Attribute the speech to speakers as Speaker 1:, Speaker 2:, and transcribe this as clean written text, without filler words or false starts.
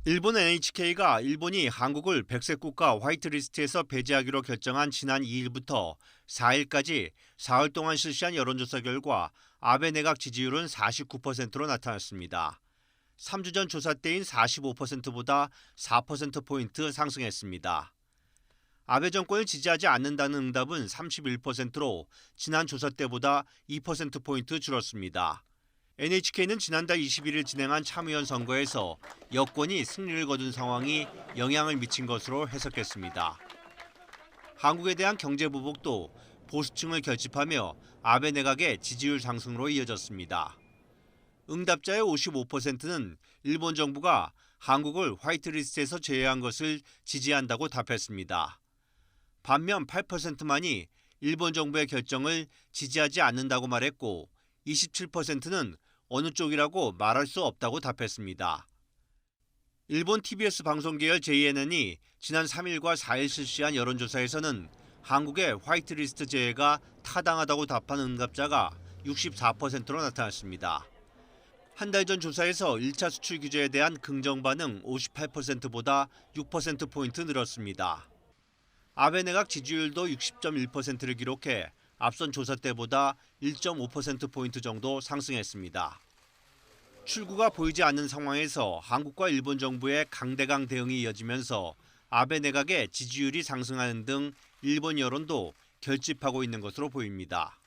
Speaker 1: 일본 NHK가 일본이 한국을 백색 국가 화이트리스트에서 배제하기로 결정한 지난 2일부터 4일까지 사흘 동안 실시한 여론조사 결과 아베 내각 지지율은 49%로 나타났습니다. 3주 전 조사 때인 45%보다 4%포인트 상승했습니다. 아베 정권을 지지하지 않는다는 응답은 31%로 지난 조사 때보다 2%포인트 줄었습니다. NHK는 지난달 21일 진행한 참의원 선거에서 여권이 승리를 거둔 상황이 영향을 미친 것으로 해석했습니다. 한국에 대한 경제 보복도 보수층을 결집하며 아베 내각의 지지율 상승으로 이어졌습니다. 응답자의 55%는 일본 정부가 한국을 화이트리스트에서 제외한 것을 지지한다고 답했습니다. 반면 8%만이 일본 정부의 결정을 지지하지 않는다고 말했고 27%는 어느 쪽이라고 말할 수 없다고 답했습니다. 일본 TBS 방송계열 JNN이 지난 3일과 4일 실시한 여론조사에서는 한국의 화이트리스트 제외가 타당하다고 답한 응답자가 64%로 나타났습니다. 한 달 전 조사에서 1차 수출 규제에 대한 긍정 반응 58%보다 6%포인트 늘었습니다. 아베 내각 지지율도 60.1%를 기록해 앞선 조사 때보다 1.5%포인트 정도 상승했습니다. 출구가 보이지 않는 상황에서 한국과 일본 정부의 강대강 대응이 이어지면서 아베 내각의 지지율이 상승하는 등 일본 여론도 결집하고 있는 것으로 보입니다.